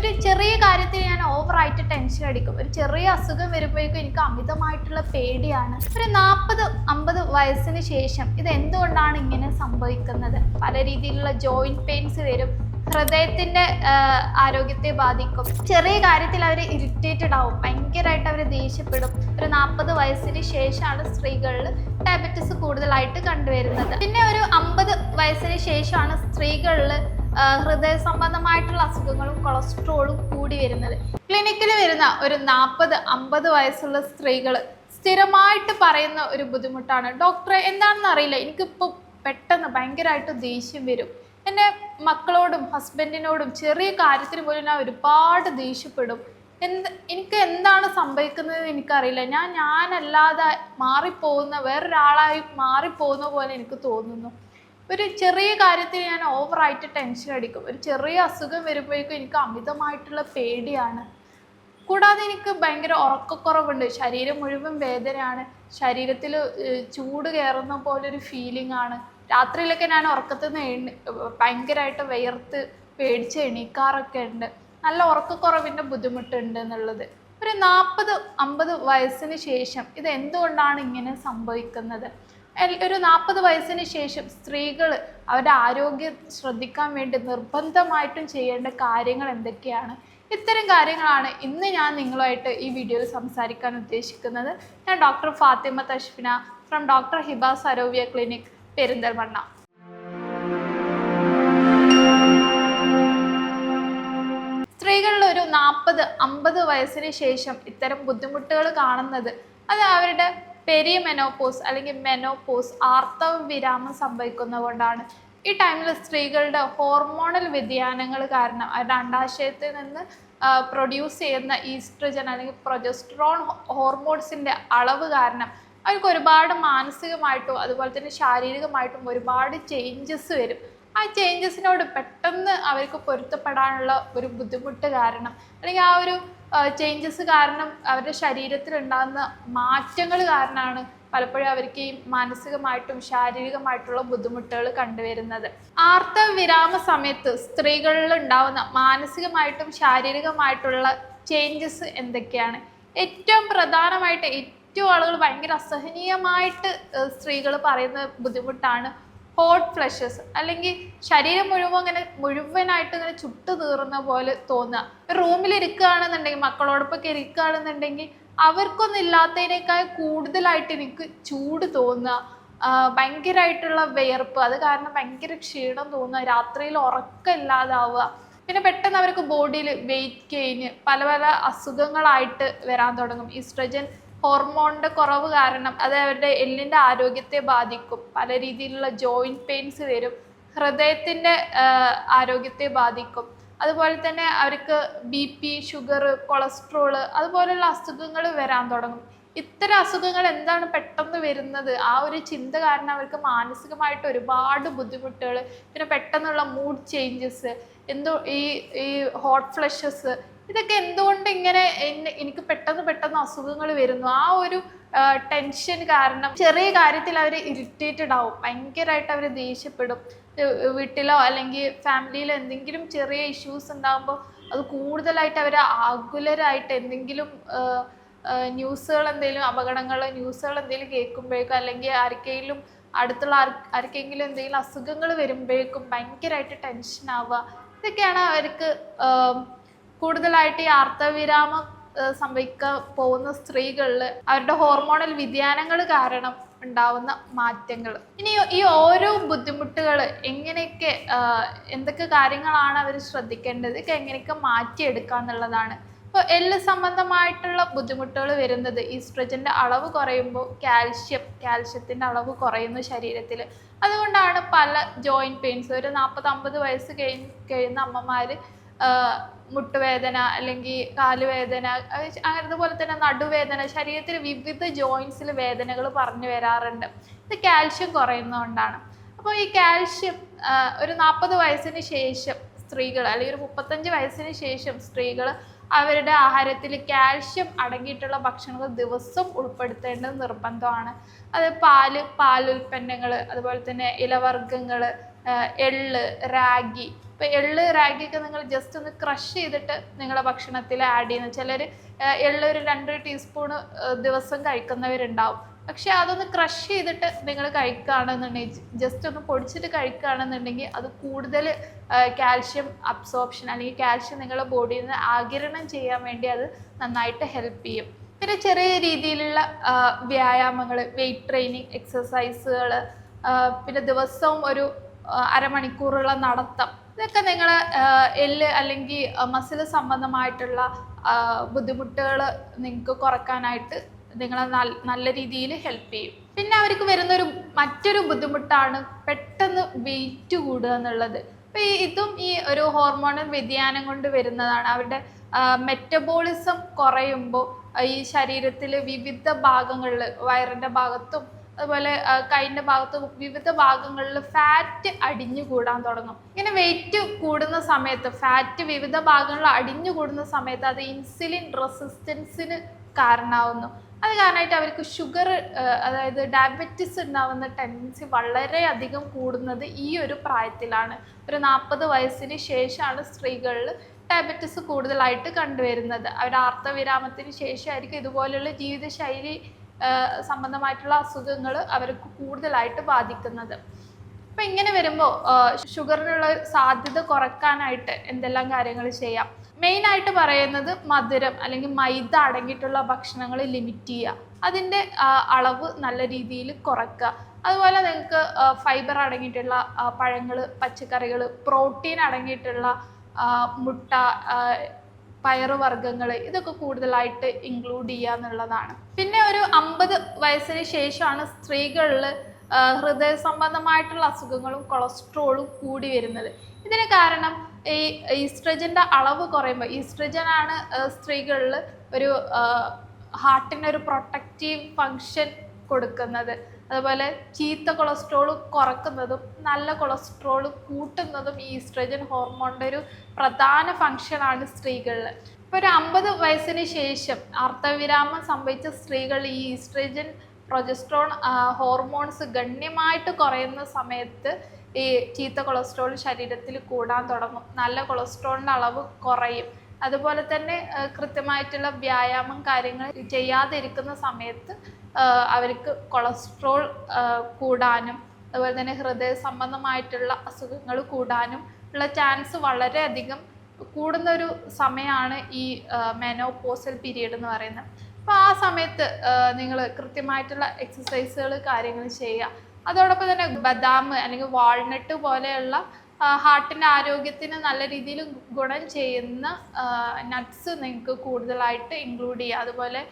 ഒരു ചെറിയ കാര്യത്തിൽ ഞാൻ ഓവറായിട്ട് ടെൻഷൻ അടിക്കും. ഒരു ചെറിയ അസുഖം വരുമ്പോഴേക്കും എനിക്ക് അമിതമായിട്ടുള്ള പേടിയാണ്. ഒരു 40-50 വയസ്സിന് ശേഷം ഇത് എന്തുകൊണ്ടാണ് ഇങ്ങനെ സംഭവിക്കുന്നത്? പല രീതിയിലുള്ള ജോയിന്റ് പെയിൻസ് വരും, ഹൃദയത്തിന്റെ ആരോഗ്യത്തെ ബാധിക്കും. ചെറിയ കാര്യത്തിൽ അവർ ഇറിറ്റേറ്റഡ് ആവും, ഭയങ്കരമായിട്ട് അവർ ദേഷ്യപ്പെടും. ഒരു 40 വയസ്സിന് ശേഷമാണ് സ്ത്രീകളിൽ ഡയബറ്റിസ് കൂടുതലായിട്ട് കണ്ടുവരുന്നത്. പിന്നെ ഒരു 50 വയസ്സിന് ശേഷമാണ് സ്ത്രീകളിൽ ഹൃദയ സംബന്ധമായിട്ടുള്ള അസുഖങ്ങളും കൊളസ്ട്രോളും കൂടി വരുന്നത്. ക്ലിനിക്കിൽ വരുന്ന ഒരു 40-50 വയസ്സുള്ള സ്ത്രീകൾ സ്ഥിരമായിട്ട് പറയുന്ന ഒരു ബുദ്ധിമുട്ടാണ്, ഡോക്ടറെ എന്താണെന്ന് അറിയില്ല, എനിക്കിപ്പോൾ പെട്ടെന്ന് ഭയങ്കരമായിട്ട് ദേഷ്യം വരും. എൻ്റെ മക്കളോടും ഹസ്ബൻഡിനോടും ചെറിയ കാര്യത്തിന് പോലും ഞാൻ ഒരുപാട് ദേഷ്യപ്പെടും. എനിക്ക് എന്താണ് സംഭവിക്കുന്നത് എനിക്കറിയില്ല. ഞാനല്ലാതെ മാറിപ്പോകുന്ന വേറൊരാളായി മാറിപ്പോകുന്ന പോലെ എനിക്ക് തോന്നുന്നു. ഒരു ചെറിയ കാര്യത്തിൽ ഞാൻ ഓവറായിട്ട് ടെൻഷൻ അടിക്കും. ഒരു ചെറിയ അസുഖം വരുമ്പോഴേക്കും എനിക്ക് അമിതമായിട്ടുള്ള പേടിയാണ്. കൂടാതെ എനിക്ക് ഭയങ്കര ഉറക്കക്കുറവുണ്ട്, ശരീരം മുഴുവൻ വേദനയാണ്, ശരീരത്തിൽ ചൂട് കയറുന്ന പോലൊരു ഫീലിംഗ് ആണ്. രാത്രിയിലൊക്കെ ഞാൻ ഉറക്കത്തിൽ നിന്ന് ഭയങ്കരമായിട്ട് വിയർത്ത് പേടിച്ച് എണീക്കാറൊക്കെ ഉണ്ട്. നല്ല ഉറക്കക്കുറവിൻ്റെ ബുദ്ധിമുട്ടുണ്ട് എന്നുള്ളത്. ഒരു 40-50 വയസ്സിന് ശേഷം ഇത് എന്തുകൊണ്ടാണ് ഇങ്ങനെ സംഭവിക്കുന്നത്? ഒരു 40 വയസ്സിന് ശേഷം സ്ത്രീകൾ അവരുടെ ആരോഗ്യം ശ്രദ്ധിക്കാൻ വേണ്ടി നിർബന്ധമായിട്ടും ചെയ്യേണ്ട കാര്യങ്ങൾ എന്തൊക്കെയാണ്? ഇത്തരം കാര്യങ്ങളാണ് ഇന്ന് ഞാൻ നിങ്ങളുമായിട്ട് ഈ വീഡിയോയിൽ സംസാരിക്കാൻ ഉദ്ദേശിക്കുന്നത്. ഞാൻ doctor Fathima Tashfina from doctor Hiba Sarovia clinic, Perinthalmanna. സ്ത്രീകളിൽ ഒരു 40-50 വയസ്സിന് ശേഷം ഇത്തരം ബുദ്ധിമുട്ടുകൾ കാണുന്നത് അത് അവരുടെ പെരിമെനോപോസ് അല്ലെങ്കിൽ മെനോപോസ്, ആർത്തവ വിരാമം സംഭവിക്കുന്നത് കൊണ്ടാണ്. ഈ ടൈമിൽ സ്ത്രീകളുടെ ഹോർമോണൽ വ്യതിയാനങ്ങൾ കാരണം അവരുടെ അണ്ടാശയത്തിൽ നിന്ന് പ്രൊഡ്യൂസ് ചെയ്യുന്ന ഈസ്ട്രജൻ അല്ലെങ്കിൽ പ്രൊജസ്ട്രോൺ ഹോർമോൺസിൻ്റെ അളവ് കാരണം അവർക്ക് ഒരുപാട് മാനസികമായിട്ടും അതുപോലെ തന്നെ ശാരീരികമായിട്ടും ഒരുപാട് ചേഞ്ചസ് വരും. ആ ചേഞ്ചസിനോട് പെട്ടെന്ന് അവർക്ക് പൊരുത്തപ്പെടാനുള്ള ഒരു ബുദ്ധിമുട്ട് കാരണം അല്ലെങ്കിൽ ആ ഒരു ചേഞ്ചസ് കാരണം അവരുടെ ശരീരത്തിലുണ്ടാകുന്ന മാറ്റങ്ങൾ കാരണമാണ് പലപ്പോഴും അവർക്ക് ഈ മാനസികമായിട്ടും ശാരീരികമായിട്ടുള്ള ബുദ്ധിമുട്ടുകൾ കണ്ടുവരുന്നത്. ആർത്തവ വിരാമ സമയത്ത് സ്ത്രീകളിൽ ഉണ്ടാവുന്ന മാനസികമായിട്ടും ശാരീരികമായിട്ടുള്ള ചേഞ്ചസ് എന്തൊക്കെയാണ്? ഏറ്റവും പ്രധാനമായിട്ട് ഏറ്റവും ആളുകൾ ഭയങ്കര അസഹനീയമായിട്ട് സ്ത്രീകൾ പറയുന്ന ബുദ്ധിമുട്ടാണ് ഹോട്ട് ഫ്ലഷസ്, അല്ലെങ്കിൽ ശരീരം മുഴുവനായിട്ട് ഇങ്ങനെ ചുട്ടു തീർന്ന പോലെ തോന്നുക. റൂമിൽ ഇരിക്കുകയാണെന്നുണ്ടെങ്കിൽ, മക്കളോടൊപ്പമൊക്കെ ഇരിക്കുകയാണെന്നുണ്ടെങ്കിൽ അവർക്കൊന്നും ഇല്ലാത്തതിനേക്കാൾ കൂടുതലായിട്ട് എനിക്ക് ചൂട് തോന്നുക, ഭയങ്കരമായിട്ടുള്ള വിയർപ്പ്, അത് കാരണം ഭയങ്കര ക്ഷീണം തോന്നുക, രാത്രിയിൽ ഉറക്കമില്ലാതാവുക. പിന്നെ പെട്ടെന്ന് അവർക്ക് ബോഡിയിൽ വെയിറ്റ് ഗെയിന്, പല പല അസുഖങ്ങളായിട്ട് വരാൻ തുടങ്ങും. ഈസ്ട്രജൻ ഹോർമോണിൻ്റെ കുറവ് കാരണം അത് അവരുടെ എല്ലിൻ്റെ ആരോഗ്യത്തെ ബാധിക്കും. പല രീതിയിലുള്ള ജോയിൻറ്റ് പെയിൻസ് വരും, ഹൃദയത്തിൻ്റെ ആരോഗ്യത്തെ ബാധിക്കും. അതുപോലെ തന്നെ അവർക്ക് BP, ഷുഗർ, കൊളസ്ട്രോള് അതുപോലുള്ള അസുഖങ്ങൾ വരാൻ തുടങ്ങും. ഇത്തരം അസുഖങ്ങൾ എന്താണ് പെട്ടെന്ന് വരുന്നത്? ആ ഒരു ചിന്ത കാരണം അവർക്ക് മാനസികമായിട്ട് ഒരുപാട് ബുദ്ധിമുട്ടുകൾ, പിന്നെ പെട്ടെന്നുള്ള മൂഡ് ചേഞ്ചസ്, ഈ ഹോട്ട് ഫ്ലഷസ്, ഇതൊക്കെ എന്തുകൊണ്ട് ഇങ്ങനെ എനിക്ക് പെട്ടെന്ന് അസുഖങ്ങൾ വരുന്നു? ആ ഒരു ടെൻഷൻ കാരണം ചെറിയ കാര്യത്തിൽ അവർ ഇറിറ്റേറ്റഡ് ആവും, ഭയങ്കരമായിട്ട് അവർ ദേഷ്യപ്പെടും. വീട്ടിലോ അല്ലെങ്കിൽ ഫാമിലിയിലോ എന്തെങ്കിലും ചെറിയ ഇഷ്യൂസ് ഉണ്ടാകുമ്പോൾ അത് കൂടുതലായിട്ട് അവർ ആകുലരായിട്ട് എന്തെങ്കിലും ന്യൂസുകൾ എന്തെങ്കിലും ന്യൂസുകൾ എന്തെങ്കിലും കേൾക്കുമ്പോഴേക്കും അല്ലെങ്കിൽ ആർക്കെങ്കിലും എന്തെങ്കിലും അസുഖങ്ങൾ വരുമ്പോഴേക്കും ഭയങ്കരമായിട്ട് ടെൻഷൻ ആവുക. ഇതൊക്കെയാണ് അവർക്ക് കൂടുതലായിട്ട് ഈ ആർത്തവവിരാമം സംഭവിക്കാൻ പോകുന്ന സ്ത്രീകളിൽ അവരുടെ ഹോർമോണൽ വ്യതിയാനങ്ങൾ കാരണം ഉണ്ടാവുന്ന മാറ്റങ്ങൾ. ഇനി ഈ ഓരോ ബുദ്ധിമുട്ടുകൾ എങ്ങനെയൊക്കെ എന്തൊക്കെ കാര്യങ്ങളാണ് അവർ ശ്രദ്ധിക്കേണ്ടത്, ഇതൊക്കെ എങ്ങനെയൊക്കെ മാറ്റിയെടുക്കുക എന്നുള്ളതാണ്. ഇപ്പോൾ എല്ല് സംബന്ധമായിട്ടുള്ള ബുദ്ധിമുട്ടുകൾ വരുന്നത് ഈസ്ട്രജൻ്റെ അളവ് കുറയുമ്പോൾ കാൽഷ്യത്തിൻ്റെ അളവ് കുറയുന്നു ശരീരത്തിൽ. അതുകൊണ്ടാണ് പല ജോയിൻറ്റ് പെയിൻസ്. ഒരു 40-50 വയസ്സ് കഴിയുന്ന അമ്മമാർ മുട്ടുവേദന അല്ലെങ്കിൽ കാലുവേദന, അതുപോലെ തന്നെ നടുവേദന, ശരീരത്തിൽ വിവിധ ജോയിൻസിൽ വേദനകൾ പറഞ്ഞു വരാറുണ്ട്. ഇത് കാൽഷ്യം കുറയുന്നതുകൊണ്ടാണ്. അപ്പോൾ ഈ കാൽഷ്യം ഒരു 40 വയസ്സിന് ശേഷം സ്ത്രീകൾ അല്ലെങ്കിൽ ഒരു 35 വയസ്സിന് ശേഷം സ്ത്രീകൾ അവരുടെ ആഹാരത്തിൽ കാൽഷ്യം അടങ്ങിയിട്ടുള്ള ഭക്ഷണങ്ങൾ ദിവസം ഉൾപ്പെടുത്തേണ്ടത് നിർബന്ധമാണ്. അത് പാലുൽപ്പന്നങ്ങൾ, അതുപോലെ തന്നെ ഇലവർഗ്ഗങ്ങൾ, എള്ള്, റാഗി. ഇപ്പം എള്ള്, റാഗിയൊക്കെ നിങ്ങൾ ജസ്റ്റ് ഒന്ന് ക്രഷ് ചെയ്തിട്ട് നിങ്ങളുടെ ഭക്ഷണത്തിൽ ആഡ് ചെയ്യുന്നു. ചിലർ എള്ള് ഒരു 2 ടീസ്പൂണ് ദിവസം കഴിക്കുന്നവരുണ്ടാവും. പക്ഷെ അതൊന്ന് ക്രഷ് ചെയ്തിട്ട് നിങ്ങൾ കഴിക്കുകയാണെന്നുണ്ടെങ്കിൽ, ജസ്റ്റ് ഒന്ന് പൊടിച്ചിട്ട് കഴിക്കുകയാണെന്നുണ്ടെങ്കിൽ അത് കൂടുതൽ കാൽഷ്യം അബ്സോർപ്ഷൻ അല്ലെങ്കിൽ കാൽഷ്യം നിങ്ങളുടെ ബോഡിയിൽ നിന്ന് ആഗിരണം ചെയ്യാൻ വേണ്ടി അത് നന്നായിട്ട് ഹെൽപ്പ് ചെയ്യും. പിന്നെ ചെറിയ രീതിയിലുള്ള വ്യായാമങ്ങൾ, വെയിറ്റ് ട്രെയിനിങ് എക്സസൈസുകൾ, പിന്നെ ദിവസവും ഒരു അരമണിക്കൂറുള്ള നടത്തം, ഇതൊക്കെ നിങ്ങൾ എല്ല് അല്ലെങ്കിൽ മസിൽ സംബന്ധമായിട്ടുള്ള ബുദ്ധിമുട്ടുകൾ നിങ്ങൾക്ക് കുറക്കാനായിട്ട് നിങ്ങളെ നല്ല രീതിയിൽ ഹെൽപ്പ് ചെയ്യും. പിന്നെ അവർക്ക് വരുന്നൊരു മറ്റൊരു ബുദ്ധിമുട്ടാണ് പെട്ടെന്ന് വെയിറ്റ് കൂടുക എന്നുള്ളത്. അപ്പോൾ ഇതും ഈ ഒരു ഹോർമോണൽ വ്യതിയാനം കൊണ്ട് വരുന്നതാണ്. അവരുടെ മെറ്റബോളിസം കുറയുമ്പോൾ ഈ ശരീരത്തിൽ വിവിധ ഭാഗങ്ങളിൽ, വയറിൻ്റെ ഭാഗത്തും അതുപോലെ കൈൻ്റെ ഭാഗത്തും വിവിധ ഭാഗങ്ങളിൽ ഫാറ്റ് അടിഞ്ഞു കൂടാൻ തുടങ്ങും. ഇങ്ങനെ വെയിറ്റ് കൂടുന്ന സമയത്ത്, ഫാറ്റ് വിവിധ ഭാഗങ്ങളിൽ അടിഞ്ഞു കൂടുന്ന സമയത്ത് അത് ഇൻസുലിൻ റെസിസ്റ്റൻസിന് കാരണമാവുന്നു. അത് കാരണമായിട്ട് അവർക്ക് ഷുഗർ, അതായത് ഡയബറ്റിസ് ഉണ്ടാവുന്ന ടെൻഡൻസി വളരെയധികം കൂടുന്നത് ഈ ഒരു പ്രായത്തിലാണ്. ഒരു 40 വയസ്സിന് ശേഷമാണ് സ്ത്രീകളിൽ ഡയബറ്റിസ് കൂടുതലായിട്ട് കണ്ടുവരുന്നത്. അവരുടെ ആർത്തവിരാമത്തിന് ശേഷമായിരിക്കും ഇതുപോലുള്ള ജീവിതശൈലി സംബന്ധമായിട്ടുള്ള അസുഖങ്ങൾ അവർക്ക് കൂടുതലായിട്ട് ബാധിക്കുന്നത്. അപ്പം ഇങ്ങനെ വരുമ്പോൾ ഷുഗറിനുള്ള സാധ്യത കുറക്കാനായിട്ട് എന്തെല്ലാം കാര്യങ്ങൾ ചെയ്യാം? മെയിനായിട്ട് പറയുന്നത് മധുരം അല്ലെങ്കിൽ മൈദ അടങ്ങിയിട്ടുള്ള ഭക്ഷണങ്ങൾ ലിമിറ്റ് ചെയ്യുക, അതിൻ്റെ അളവ് നല്ല രീതിയിൽ കുറയ്ക്കുക. അതുപോലെ നിങ്ങൾക്ക് ഫൈബർ അടങ്ങിയിട്ടുള്ള പഴങ്ങൾ, പച്ചക്കറികൾ, പ്രോട്ടീൻ അടങ്ങിയിട്ടുള്ള മുട്ട, പയറുവർഗ്ഗങ്ങൾ, ഇതൊക്കെ കൂടുതലായിട്ട് ഇൻക്ലൂഡ് ചെയ്യുക എന്നുള്ളതാണ്. പിന്നെ ഒരു 50 വയസ്സിന് ശേഷമാണ് സ്ത്രീകളിൽ ഹൃദയ സംബന്ധമായിട്ടുള്ള അസുഖങ്ങളും കൊളസ്ട്രോളും കൂടി വരുന്നത്. ഇതിന് കാരണം ഈ ഈസ്ട്രജൻ്റെ അളവ് കുറയുമ്പോൾ, ഈസ്ട്രജൻ ആണ് സ്ത്രീകളിൽ ഒരു ഹാർട്ടിനൊരു പ്രൊട്ടക്റ്റീവ് ഫങ്ഷൻ കൊടുക്കുന്നത്. അതുപോലെ ചീത്ത കൊളസ്ട്രോൾ കുറക്കുന്നതും നല്ല കൊളസ്ട്രോൾ കൂട്ടുന്നതും ഈ ഈസ്ട്രജൻ ഹോർമോണിൻ്റെ ഒരു പ്രധാന ഫങ്ഷനാണ് സ്ത്രീകളിൽ. ഇപ്പോൾ ഒരു 50 വയസ്സിന് ശേഷം ആർത്തവിരാമം സംഭവിച്ച സ്ത്രീകൾ ഈ ഈസ്ട്രജൻ, പ്രൊജസ്ട്രോൺ ഹോർമോൺസ് ഗണ്യമായിട്ട് കുറയുന്ന സമയത്ത് ഈ ചീത്ത കൊളസ്ട്രോൾ ശരീരത്തിൽ കൂടാൻ തുടങ്ങും. നല്ല കൊളസ്ട്രോളിൻ്റെ അളവ് കുറയും. അതുപോലെ തന്നെ കൃത്യമായിട്ടുള്ള വ്യായാമം കാര്യങ്ങൾ ചെയ്യാതിരിക്കുന്ന സമയത്ത് അവർക്ക് കൊളസ്ട്രോൾ കൂടാനും അതുപോലെ തന്നെ ഹൃദയ സംബന്ധമായിട്ടുള്ള അസുഖങ്ങൾ കൂടാനും ഉള്ള ചാൻസ് വളരെയധികം കൂടുന്ന ഒരു സമയമാണ് ഈ മെനോപോസൽ പീരീഡ് എന്ന് പറയുന്നത്. അപ്പോൾ ആ സമയത്ത് നിങ്ങൾ കൃത്യമായിട്ടുള്ള എക്സസൈസുകൾ കാര്യങ്ങൾ ചെയ്യുക. അതോടൊപ്പം തന്നെ ബദാം അല്ലെങ്കിൽ വാൾനട്ട് പോലെയുള്ള ഹാർട്ടിൻ്റെ ആരോഗ്യത്തിന് നല്ല രീതിയിൽ ഗുണം ചെയ്യുന്ന നട്ട്സ് നിങ്ങൾക്ക് കൂടുതലായിട്ട് ഇൻക്ലൂഡ് ചെയ്യുക. അതുപോലെ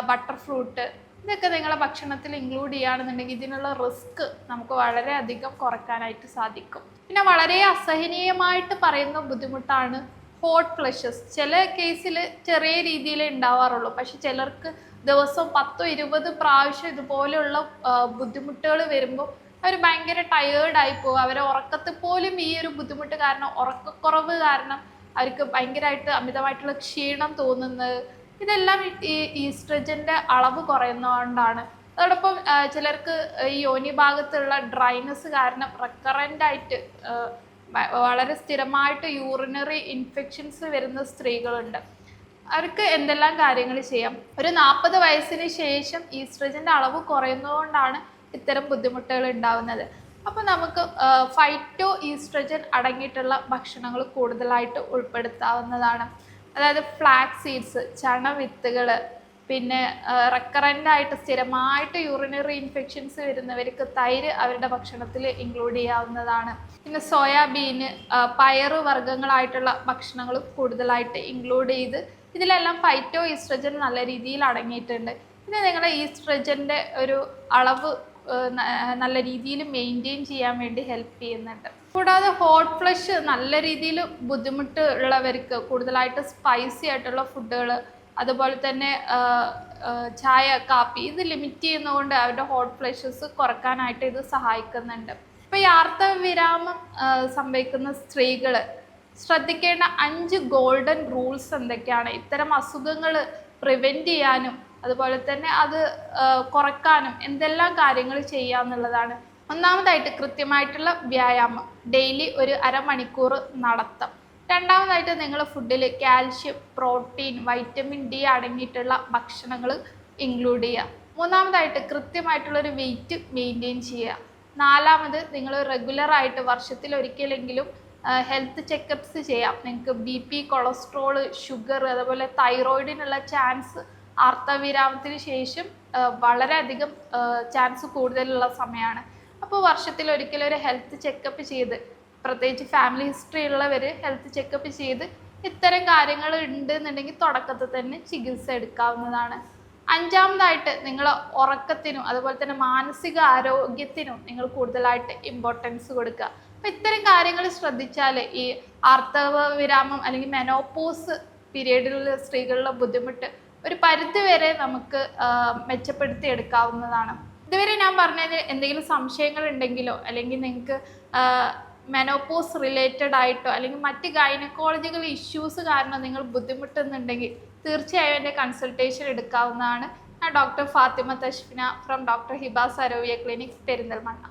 ബട്ടർ ഫ്രൂട്ട്, ഇതൊക്കെ നിങ്ങളുടെ ഭക്ഷണത്തിൽ ഇൻക്ലൂഡ് ചെയ്യുകയാണെന്നുണ്ടെങ്കിൽ ഇതിനുള്ള റിസ്ക് നമുക്ക് വളരെയധികം കുറയ്ക്കാനായിട്ട് സാധിക്കും. പിന്നെ വളരെ അസഹനീയമായിട്ട് പറയുന്ന ബുദ്ധിമുട്ടാണ് ഹോട്ട് ഫ്ലഷസ്. ചില കേസിൽ ചെറിയ രീതിയിൽ ഉണ്ടാവാറുള്ളൂ, പക്ഷെ ചിലർക്ക് ദിവസം 10-20 പ്രാവശ്യം ഇതുപോലെയുള്ള ബുദ്ധിമുട്ടുകൾ വരുമ്പോൾ അവർ ഭയങ്കര ടയേർഡായി പോകും. അവരെ ഉറക്കത്തിൽ പോലും ഈ ഒരു ബുദ്ധിമുട്ട് കാരണം, ഉറക്കക്കുറവ് കാരണം അവർക്ക് ഭയങ്കരമായിട്ട് അമിതമായിട്ടുള്ള ക്ഷീണം തോന്നുന്നത്, ഇതെല്ലാം ഈ ഈസ്ട്രജൻ്റെ അളവ് കുറയുന്നതുകൊണ്ടാണ്. അതോടൊപ്പം ചിലർക്ക് ഈ യോനി ഭാഗത്തുള്ള ഡ്രൈനസ് കാരണം റെക്കറൻ്റായിട്ട് വളരെ സ്ഥിരമായിട്ട് യൂറിനറി ഇൻഫെക്ഷൻസ് വരുന്ന സ്ത്രീകളുണ്ട്. അവർക്ക് എന്തെല്ലാം കാര്യങ്ങൾ ചെയ്യാം? ഒരു 40 വയസ്സിന് ശേഷം ഈസ്ട്രജൻ്റെ അളവ് കുറയുന്നതുകൊണ്ടാണ് ഇത്തരം ബുദ്ധിമുട്ടുകൾ ഉണ്ടാകുന്നത്. അപ്പോൾ നമുക്ക് ഫൈറ്റോ ഈസ്ട്രജൻ അടങ്ങിയിട്ടുള്ള ഭക്ഷണങ്ങൾ കൂടുതലായിട്ട് ഉൾപ്പെടുത്താവുന്നതാണ്. അതായത് ഫ്ലാക്സ് സീഡ്സ്, ചണവിത്തുകൾ, പിന്നെ റെക്കറൻ്റായിട്ട് സ്ഥിരമായിട്ട് യൂറിനറി ഇൻഫെക്ഷൻസ് വരുന്നവർക്ക് തൈര് അവരുടെ ഭക്ഷണത്തിൽ ഇൻക്ലൂഡ് ചെയ്യാവുന്നതാണ്. പിന്നെ സോയാബീന്, പയറ് വർഗ്ഗങ്ങളായിട്ടുള്ള ഭക്ഷണങ്ങൾ കൂടുതലായിട്ട് ഇൻക്ലൂഡ് ചെയ്ത് ഇതിലെല്ലാം ഫൈറ്റോ ഈസ്ട്രജൻ നല്ല രീതിയിൽ അടങ്ങിയിട്ടുണ്ട്. ഇത് നിങ്ങളുടെ ഈസ്ട്രജൻ്റെ ഒരു അളവ് നല്ല രീതിയിൽ മെയിൻറ്റെയിൻ ചെയ്യാൻ വേണ്ടി ഹെൽപ്പ് ചെയ്യുന്നുണ്ട്. കൂടാതെ ഹോട്ട് ഫ്ലഷ് നല്ല രീതിയിൽ ബുദ്ധിമുട്ട് ഉള്ളവർക്ക് കൂടുതലായിട്ട് സ്പൈസി ആയിട്ടുള്ള ഫുഡുകൾ, അതുപോലെ തന്നെ ചായ, കാപ്പി, ഇത് ലിമിറ്റ് ചെയ്യുന്നതുകൊണ്ട് അവരുടെ ഹോട്ട് ഫ്ലഷസ് കുറക്കാനായിട്ട് ഇത് സഹായിക്കുന്നുണ്ട്. ഇപ്പോൾ ഈ ആർത്തവവിരാമം സംഭവിക്കുന്ന സ്ത്രീകൾ ശ്രദ്ധിക്കേണ്ട 5 ഗോൾഡൻ റൂൾസ് എന്തൊക്കെയാണ്? ഇത്തരം അസുഖങ്ങൾ പ്രിവെൻറ്റ് ചെയ്യാനും അതുപോലെ തന്നെ അത് കുറക്കാനും എന്തെല്ലാം കാര്യങ്ങൾ ചെയ്യാന്നുള്ളതാണ്. ഒന്നാമതായിട്ട് കൃത്യമായിട്ടുള്ള വ്യായാമം, ഡെയിലി ഒരു അരമണിക്കൂർ നടത്തം. രണ്ടാമതായിട്ട് നിങ്ങൾ ഫുഡിൽ കാൽഷ്യം, പ്രോട്ടീൻ, വൈറ്റമിൻ ഡി അടങ്ങിയിട്ടുള്ള ഭക്ഷണങ്ങൾ ഇൻക്ലൂഡ് ചെയ്യുക. മൂന്നാമതായിട്ട് കൃത്യമായിട്ടുള്ളൊരു വെയിറ്റ് മെയിൻറ്റെയിൻ ചെയ്യുക. നാലാമത് നിങ്ങൾ റെഗുലറായിട്ട് വർഷത്തിൽ ഒരിക്കലെങ്കിലും ഹെൽത്ത് ചെക്കപ്സ് ചെയ്യാം. നിങ്ങൾക്ക് BP, കൊളസ്ട്രോൾ, ഷുഗർ, അതുപോലെ തൈറോയിഡിനുള്ള ചാൻസ് ആർത്തവവിരാമത്തിന് ശേഷം വളരെയധികം ചാൻസ് കൂടുതലുള്ള സമയമാണ്. അപ്പോൾ വർഷത്തിൽ ഒരിക്കലും ഒരു ഹെൽത്ത് ചെക്കപ്പ് ചെയ്ത്, പ്രത്യേകിച്ച് ഫാമിലി ഹിസ്റ്ററി ഉള്ളവർ ഹെൽത്ത് ചെക്കപ്പ് ചെയ്ത് ഇത്തരം കാര്യങ്ങൾ ഉണ്ടെന്നുണ്ടെങ്കിൽ തുടക്കത്തിൽ തന്നെ ചികിത്സ എടുക്കാവുന്നതാണ്. അഞ്ചാമതായിട്ട് നിങ്ങൾ ഉറക്കത്തിനും അതുപോലെ തന്നെ മാനസിക ആരോഗ്യത്തിനും നിങ്ങൾ കൂടുതലായിട്ട് ഇമ്പോർട്ടൻസ് കൊടുക്കുക. അപ്പം ഇത്തരം കാര്യങ്ങൾ ശ്രദ്ധിച്ചാൽ ഈ ആർത്തവ വിരാമം അല്ലെങ്കിൽ മെനോപോസ് പീരീഡിലുള്ള സ്ത്രീകളുടെ ബുദ്ധിമുട്ട് ഒരു പരിധി വരെ നമുക്ക് മെച്ചപ്പെടുത്തി എടുക്കാവുന്നതാണ്. ഇതുവരെ ഞാൻ പറഞ്ഞതിൽ എന്തെങ്കിലും സംശയങ്ങൾ ഉണ്ടെങ്കിലോ അല്ലെങ്കിൽ നിങ്ങൾക്ക് മെനോപോസ് റിലേറ്റഡ് ആയിട്ടോ അല്ലെങ്കിൽ മറ്റ് ഗൈനക്കോളജിക്കൽ ഇഷ്യൂസ് കാരണം നിങ്ങൾ ബുദ്ധിമുട്ടുന്നുണ്ടെങ്കിൽ തീർച്ചയായും എൻ്റെ കൺസൾട്ടേഷൻ എടുക്കാവുന്നതാണ്. ഞാൻ doctor Fathima Tashfina from doctor Hiba Sarovia clinic, Perinthalmanna.